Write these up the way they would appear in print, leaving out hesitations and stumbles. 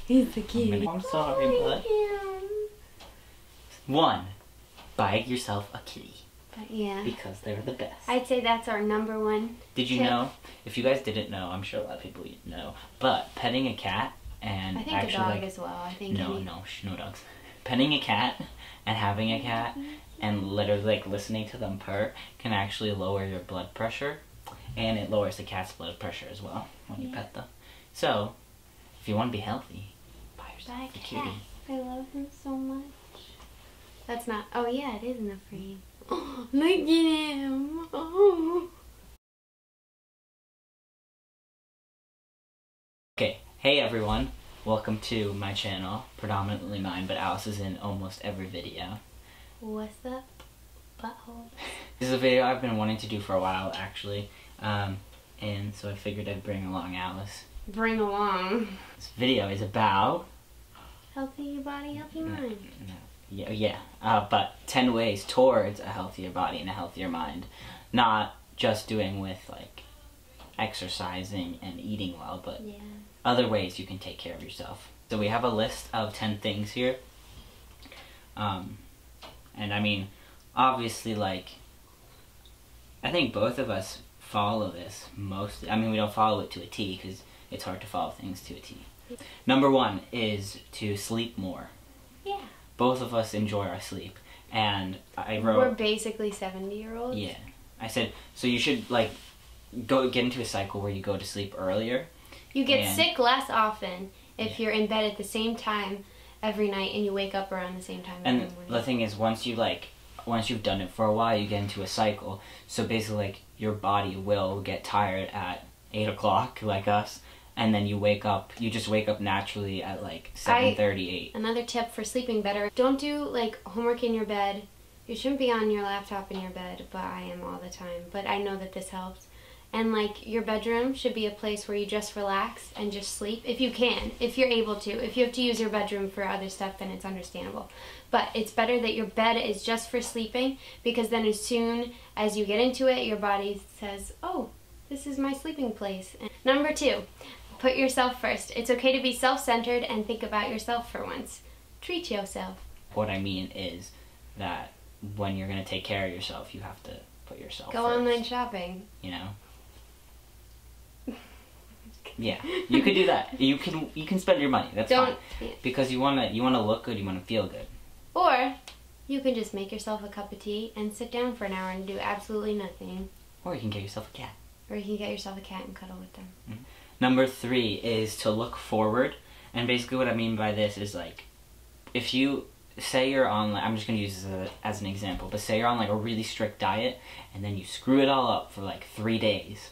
He's a kitty. I'm sorry, but... 1. Buy yourself a kitty. Yeah. Because they're the best. I'd say that's our #1 Did you tip. know? If you guys didn't know, I'm sure a lot of people know, but petting a cat and I think actually, a dog like, as well. I think no dogs. Petting a cat and having a cat and literally like listening to them purr can actually lower your blood pressure, and it lowers the cat's blood pressure as well when you pet them. So, if you want to be healthy, buy yourself a kitty. I love him so much. That's not. Oh yeah, it is in the frame. Oh, look at him. Oh. Okay, hey everyone. Welcome to my channel, predominantly mine, but Alice is in almost every video. What's up, butthole? This is a video I've been wanting to do for a while, actually, and so I figured I'd bring along Alice. Bring along. This video is about... Healthy body, healthy mind. But 10 ways towards a healthier body and a healthier mind. Not just doing with, like, exercising and eating well, but other ways you can take care of yourself. So we have a list of 10 things here. And I mean, obviously, like, I think both of us follow this mostly. I mean, we don't follow it to a T because it's hard to follow things to a T. #1 is to sleep more. Yeah. Both of us enjoy our sleep. And I wrote... We're basically 70-year-olds. Yeah. I said, so you should, like, get into a cycle where you go to sleep earlier. You get sick less often if you're in bed at the same time every night and you wake up around the same time every morning. And the thing is, once you've done it for a while, you get into a cycle. So basically, like, your body will get tired at 8 o'clock, like us, and then you just wake up naturally at like 7:38. Another tip for sleeping better: don't do like homework in your bed. You shouldn't be on your laptop in your bed, but I am all the time. But I know that this helps. And like, your bedroom should be a place where you just relax and just sleep, if you can, if you're able to. If you have to use your bedroom for other stuff, then it's understandable. But it's better that your bed is just for sleeping, because then as soon as you get into it, your body says, oh, this is my sleeping place. And #2, put yourself first. It's okay to be self-centered and think about yourself for once. Treat yourself. What I mean is that when you're going to take care of yourself, you have to put yourself Go first. online shopping. You know? Yeah, you could do that. You can spend your money. That's fine. Because you wanna look good. You wanna feel good. Or you can just make yourself a cup of tea and sit down for an hour and do absolutely nothing. Or you can get yourself a cat. Or you can get yourself a cat and cuddle with them. #3 is to look forward. And basically what I mean by this is, like, if you say you're on, like, I'm just gonna use this as an example, but say you're on like a really strict diet and then you screw it all up for like 3 days.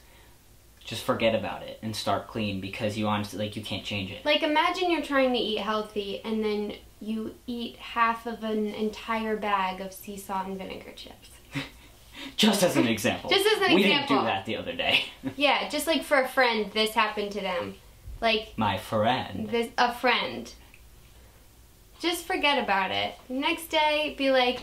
Just forget about it and start clean, because you honestly, like, you can't change it. Like, imagine you're trying to eat healthy and then you eat half of an entire bag of sea salt and vinegar chips. Just as an example. Just as an example. We didn't do that the other day. Yeah, just like for a friend, this happened to them. Like, my friend. A friend. Just forget about it. Next day, be like,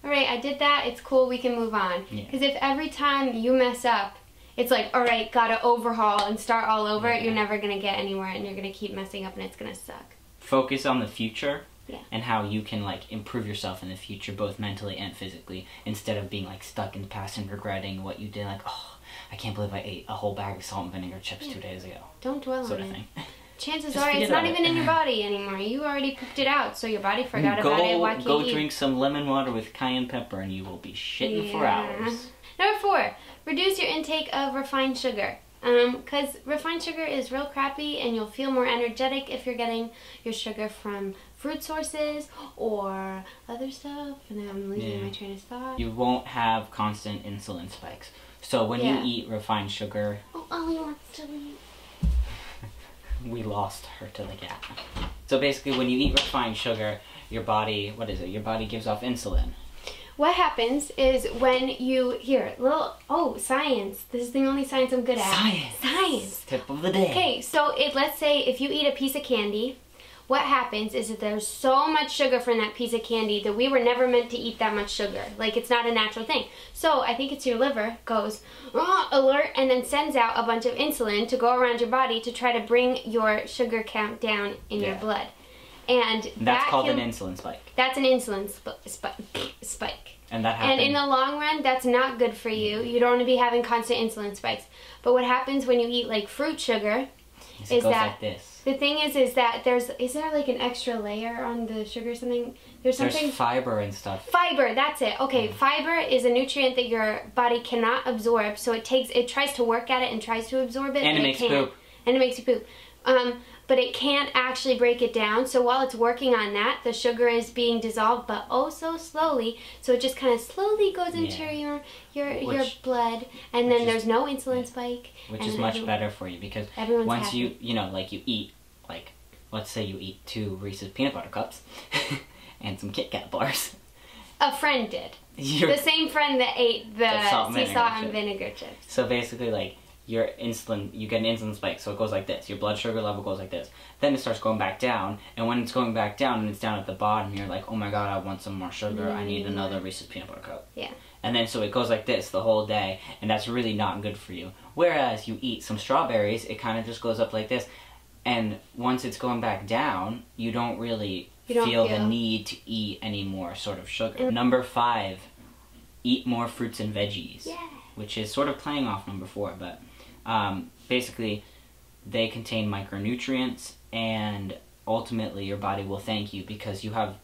alright, I did that, it's cool, we can move on. Because if every time you mess up, it's like, alright, gotta overhaul and start all over, you're never gonna get anywhere and you're gonna keep messing up and it's gonna suck. Focus on the future and how you can, like, improve yourself in the future, both mentally and physically, instead of being, like, stuck in the past and regretting what you did. Like, oh, I can't believe I ate a whole bag of salt and vinegar chips 2 days ago. Don't dwell sort on of it. thing. Chances are it's not even in your body anymore. You already pooped it out, so your body forgot about it. Why can't go you? Drink some lemon water with cayenne pepper and you will be shitting for hours. #4, reduce your intake of refined sugar. Because refined sugar is real crappy and you'll feel more energetic if you're getting your sugar from fruit sources or other stuff. And now I'm losing my train of thought. You won't have constant insulin spikes. So when you eat refined sugar... Oh, Ollie wants to leave. We lost her to the cat. So basically when you eat refined sugar, your body, your body gives off insulin. What happens is when you, science. This is the only science I'm good at. Science. Science. Tip of the day. Okay, so let's say if you eat a piece of candy, what happens is that there's so much sugar from that piece of candy that we were never meant to eat that much sugar. Like, it's not a natural thing. So I think it's your liver goes, alert, and then sends out a bunch of insulin to go around your body to try to bring your sugar count down in your blood. And that's called an insulin spike. That's an insulin spike. And that happens. And in the long run, that's not good for you. You don't want to be having constant insulin spikes. But what happens when you eat like fruit sugar is that like this. The thing is that is there like an extra layer on the sugar or something? There's fiber and stuff. Fiber, that's it. Okay, fiber is a nutrient that your body cannot absorb, so it tries to work at it and tries to absorb it. And it makes poop. And it makes you poop. But it can't actually break it down. So while it's working on that, the sugar is being dissolved, but oh so slowly. So it just kind of slowly goes into your blood, and then there's no insulin spike. Which is much better for you, because once you eat, like, let's say you eat 2 Reese's peanut butter cups and some Kit Kat bars. A friend did. The same friend that ate the sea salt and vinegar chips. So basically, like, you get an insulin spike, so it goes like this. Your blood sugar level goes like this. Then it starts going back down, and when it's going back down and it's down at the bottom, you're like, oh my god, I want some more sugar. I need another Reese's peanut butter cup. Yeah. And then so it goes like this the whole day, and that's really not good for you. Whereas you eat some strawberries, it kind of just goes up like this, and once it's going back down, you don't really feel the need to eat any more sort of sugar. Number 5, eat more fruits and veggies. Yeah. Which is sort of playing off number 4, but basically they contain micronutrients, and ultimately your body will thank you, because you have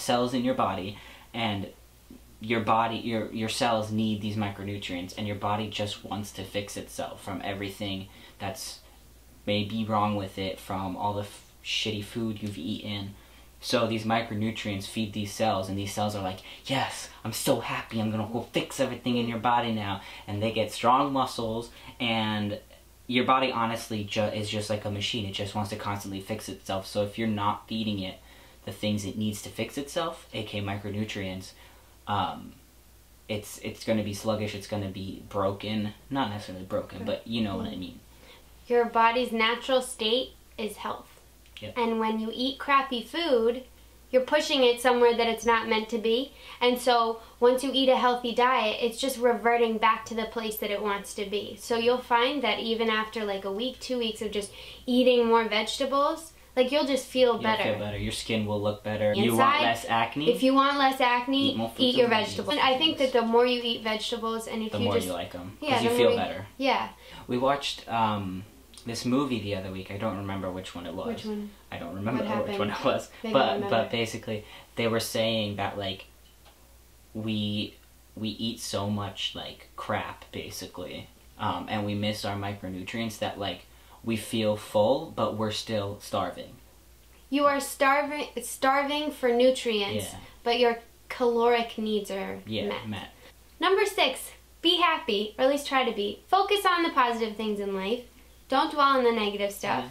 cells in your body, and your cells need these micronutrients, and your body just wants to fix itself from everything that's maybe wrong with it, from all the shitty food you've eaten. So these micronutrients feed these cells, and these cells are like, yes, I'm so happy, I'm gonna go fix everything in your body now. And they get strong muscles, and your body honestly is just like a machine. It just wants to constantly fix itself. So if you're not feeding it the things it needs to fix itself, aka micronutrients, it's gonna be sluggish, it's gonna be broken. Not necessarily broken, but you know what I mean. Your body's natural state is health. Yep. And when you eat crappy food, you're pushing it somewhere that it's not meant to be. And so once you eat a healthy diet, it's just reverting back to the place that it wants to be. So you'll find that even after like a week, 2 weeks of just eating more vegetables, like you'll just feel better. You'll feel better. Your skin will look better. Inside, you want less acne? If you want less acne, eat your vegetables. And I think that the more you eat vegetables, and if the you more you like them. Because you feel better. Yeah. We watched this movie the other week. I don't remember which one it was. Which one? I don't remember which one it was. But basically they were saying that like we eat so much like crap basically, and we miss our micronutrients, that like we feel full but we're still starving. You are starving for nutrients, but your caloric needs are met. Number 6, be happy, or at least try to be. Focus on the positive things in life. Don't dwell on the negative stuff.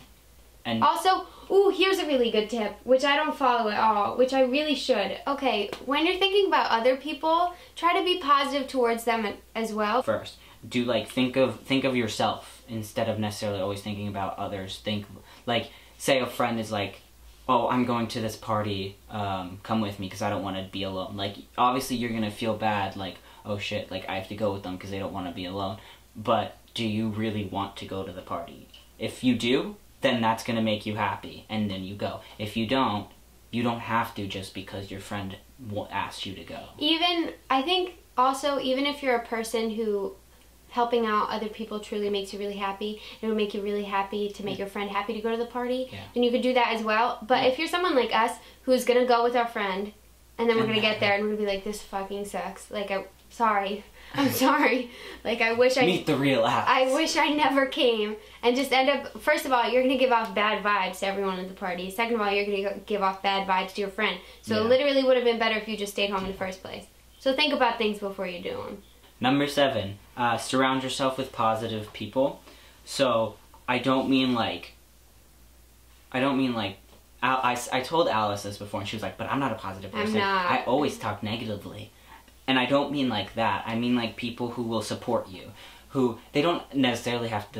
And also, here's a really good tip, which I don't follow at all, which I really should. Okay, when you're thinking about other people, try to be positive towards them as well. First, do like think of yourself instead of necessarily always thinking about others. Think like, say a friend is like, oh, I'm going to this party, come with me because I don't want to be alone. Like, obviously you're gonna feel bad, like, oh shit, like I have to go with them because they don't want to be alone. But do you really want to go to the party? If you do, then that's going to make you happy, and then you go. If you don't have to just because your friend asked you to go. I think also, even if you're a person who helping out other people truly makes you really happy, it would make you really happy to make your friend happy to go to the party, then you could do that as well. But if you're someone like us who's going to go with our friend, and then we're going to get there and we're going to be like, this fucking sucks. Like, I'm sorry. Like, I wish Meet the real Alex. I wish I never came. And just end up, first of all, you're going to give off bad vibes to everyone at the party. Second of all, you're going to give off bad vibes to your friend. So it literally would have been better if you just stayed home in the first place. So think about things before you do them. Number 7, surround yourself with positive people. So, I don't mean like, I told Alice this before, and she was like, but I'm not a positive person. I'm not. I always talk negatively. And I don't mean like that. I mean like people who will support you. Who, they don't necessarily have to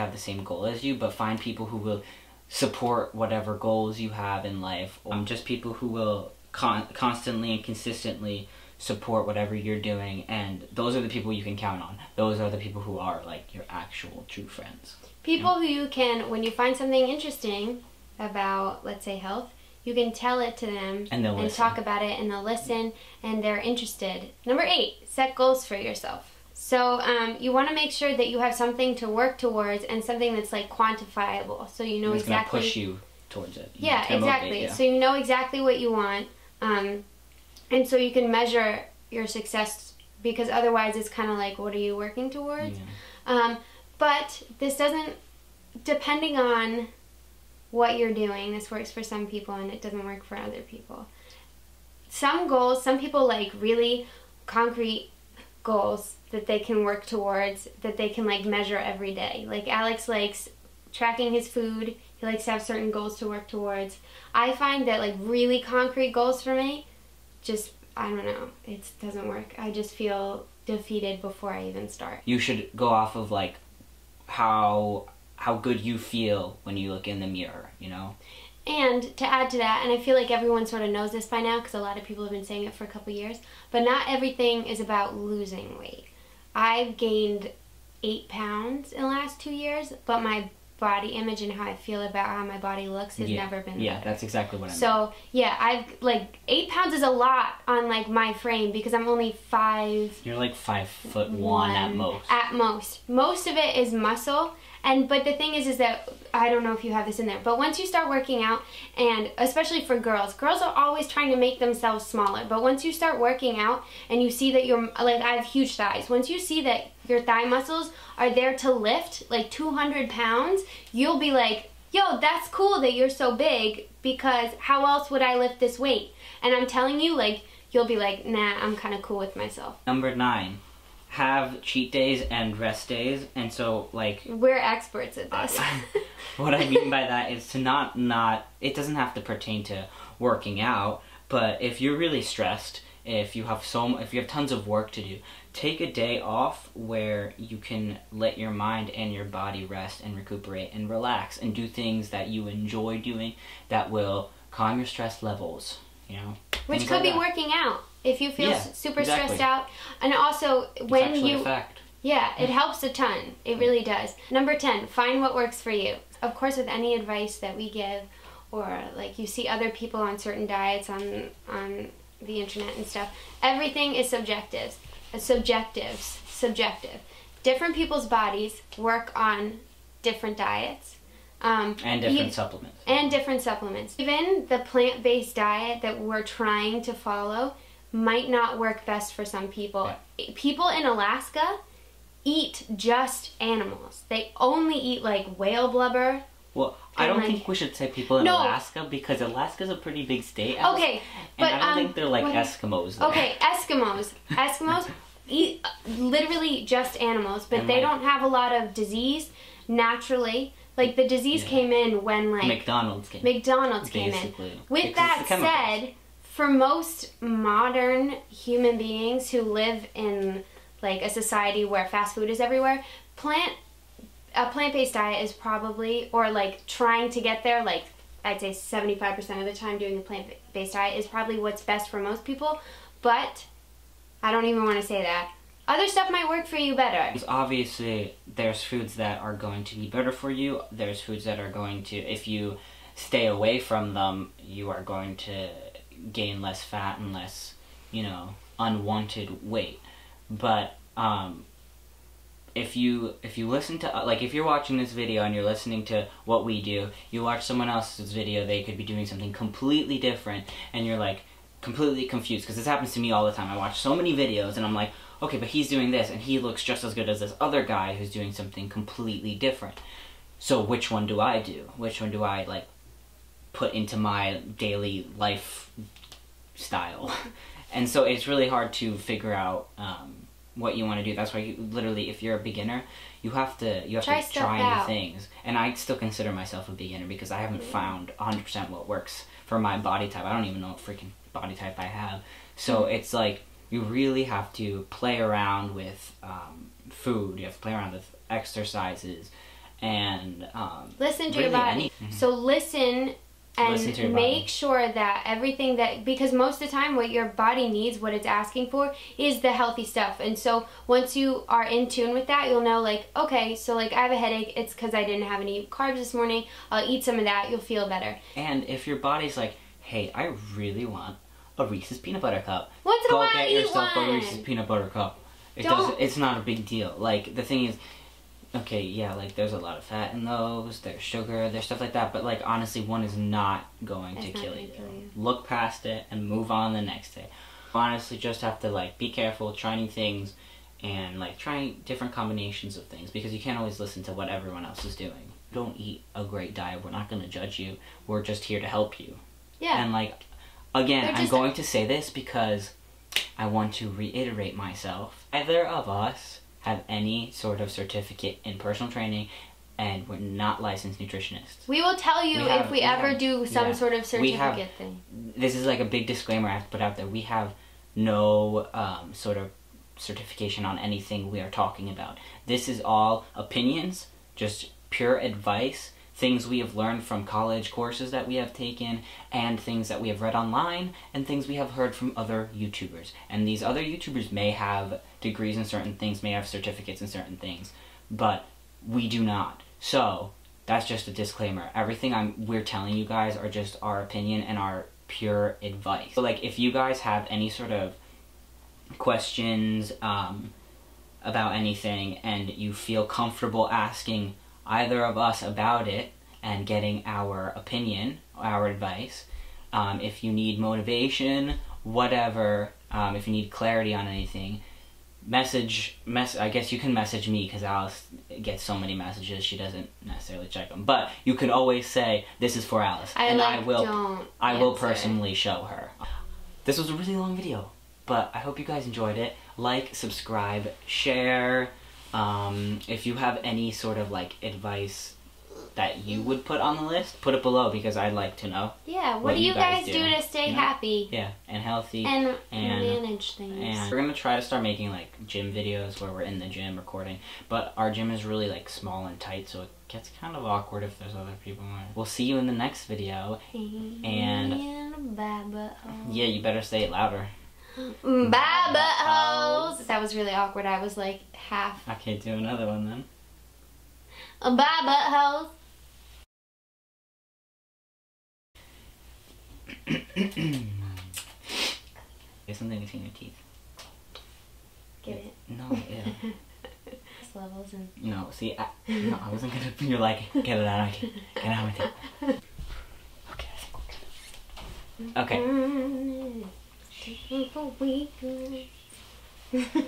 have the same goal as you, but find people who will support whatever goals you have in life. Just people who will constantly and consistently support whatever you're doing, and those are the people you can count on. Those are the people who are like your actual true friends. People who you can, when you find something interesting about, let's say, health, you can tell it to them and talk about it, and they'll listen, and they're interested. Number 8, set goals for yourself. So you want to make sure that you have something to work towards and something that's like quantifiable, so you know it's exactly. It's going to push you towards it. Yeah, exactly. Motivate, yeah. So you know exactly what you want, and so you can measure your success, because otherwise it's kind of like, what are you working towards? Yeah. But this doesn't, depending on what you're doing, this works for some people and it doesn't work for other people. Some goals, some people like really concrete goals that they can work towards, that they can like measure every day. Like Alex likes tracking his food. He likes to have certain goals to work towards. I find that like really concrete goals for me, just, I don't know, it doesn't work. I just feel defeated before I even start. You should go off of like how good you feel when you look in the mirror, you know? And to add to that, and I feel like everyone sort of knows this by now because a lot of people have been saying it for a couple years, but not everything is about losing weight. I've gained 8 pounds in the last 2 years, but my body image and how I feel about how my body looks has never been better. Yeah, that's exactly what I mean. So, yeah, I've, like, 8 pounds is a lot on, like, my frame because I'm only 5... You're like 5'1" at most. At most. Most of it is muscle. But the thing is that, I don't know if you have this in there, but once you start working out, and especially for girls are always trying to make themselves smaller, but once you start working out and you see that you're, like, I have huge thighs, once you see that your thigh muscles are there to lift, like, 200 pounds, you'll be like, yo, that's cool that you're so big, because how else would I lift this weight? And I'm telling you, like, you'll be like, nah, I'm kind of cool with myself. Number 9. Have cheat days and rest days, and so like we're experts at this. What I mean by that is to not it doesn't have to pertain to working out, but if you're really stressed, if you have tons of work to do, take a day off where you can let your mind and your body rest and recuperate and relax and do things that you enjoy doing that will calm your stress levels, you know. Which could be working out. If you feel super stressed out, and also when you, it helps a ton. It really does. Number 10, find what works for you. Of course, with any advice that we give, or like you see other people on certain diets on the internet and stuff, everything is subjective. Subjective. Different people's bodies work on different diets. And different supplements. And different supplements. Even the plant-based diet that we're trying to follow might not work best for some people. Yeah. People in Alaska eat just animals. They only eat like whale blubber. Well, I don't think we should say people in Alaska, because Alaska's a pretty big state. Okay, but I don't think they're like Eskimos there. Okay, Eskimos eat literally just animals, but they don't have a lot of disease naturally. Like the disease came in when like McDonald's came in. With that said, for most modern human beings who live in like a society where fast food is everywhere, a plant-based diet is probably, or like trying to get there, like I'd say 75% of the time doing a plant-based diet is probably what's best for most people, but I don't even want to say that. Other stuff might work for you better. Obviously, there's foods that are going to be better for you. There's foods that are going to, if you stay away from them, you are going to gain less fat and less, you know, unwanted weight. But if you listen to, like, if you're watching this video and you're listening to what we do, you watch someone else's video, they could be doing something completely different, and you're like completely confused, because this happens to me all the time. I watch so many videos and I'm like, okay, but he's doing this and he looks just as good as this other guy who's doing something completely different. So which one do I do? Which one do I like put into my daily life style? And so it's really hard to figure out what you want to do. That's why you literally, if you're a beginner, you have to try new things. And I still consider myself a beginner because I haven't found 100% what works for my body type. I don't even know what freaking body type I have. So it's like, you really have to play around with food. You have to play around with exercises and listen to really your body. So listen and make sure that everything that, because most of the time what your body needs, what it's asking for, is the healthy stuff. And so once you are in tune with that, you'll know, like, okay, so like I have a headache, it's because I didn't have any carbs this morning, I'll eat some of that, you'll feel better. And if your body's like, hey, I really want a Reese's peanut butter cup, once in a while, go get yourself a Reese's peanut butter cup. It's not a big deal. Like, the thing is, okay, yeah, like, there's a lot of fat in those, there's sugar, there's stuff like that, but, like, honestly, one is not going to kill you. Look past it and move on the next day. Honestly, just have to, like, be careful, try new things, and, like, try different combinations of things, because you can't always listen to what everyone else is doing. Don't eat a great diet. We're not going to judge you. We're just here to help you. Yeah. And, like, again, I'm going to say this because I want to reiterate myself. Neither of us have any sort of certificate in personal training, and we're not licensed nutritionists. We will tell you if we ever do some sort of certificate thing. This is like a big disclaimer I have to put out there. We have no sort of certification on anything we are talking about. This is all opinions, just pure advice, things we have learned from college courses that we have taken, and things that we have read online, and things we have heard from other YouTubers. And these other YouTubers may have degrees in certain things, may have certificates in certain things, but we do not. So, that's just a disclaimer. Everything we're telling you guys are just our opinion and our pure advice. So, like, if you guys have any sort of questions about anything, and you feel comfortable asking either of us about it and getting our opinion, our advice, if you need motivation, whatever, if you need clarity on anything, I guess you can message me, because Alice gets so many messages, she doesn't necessarily check them, but you can always say, this is for Alice, and I will personally show her. This was a really long video, but I hope you guys enjoyed it. Like, subscribe, share. If you have any sort of, like, advice that you would put on the list, put it below, because I'd like to know. Yeah, what do you guys do to stay happy? Yeah, and healthy. And manage things. And we're going to try to start making, like, gym videos where we're in the gym recording. But our gym is really, like, small and tight, so it gets kind of awkward if there's other people in it. We'll see you in the next video. And yeah, you better say it louder. Bye, buttholes. That was really awkward. I was like half. Okay, do another one then. Bye, buttholes. There's something between your teeth. Get it? No, yeah. Levels and. No, see, no, I wasn't gonna. You're like, get it out. Okay, get out with it. Okay, I think we're good. Okay.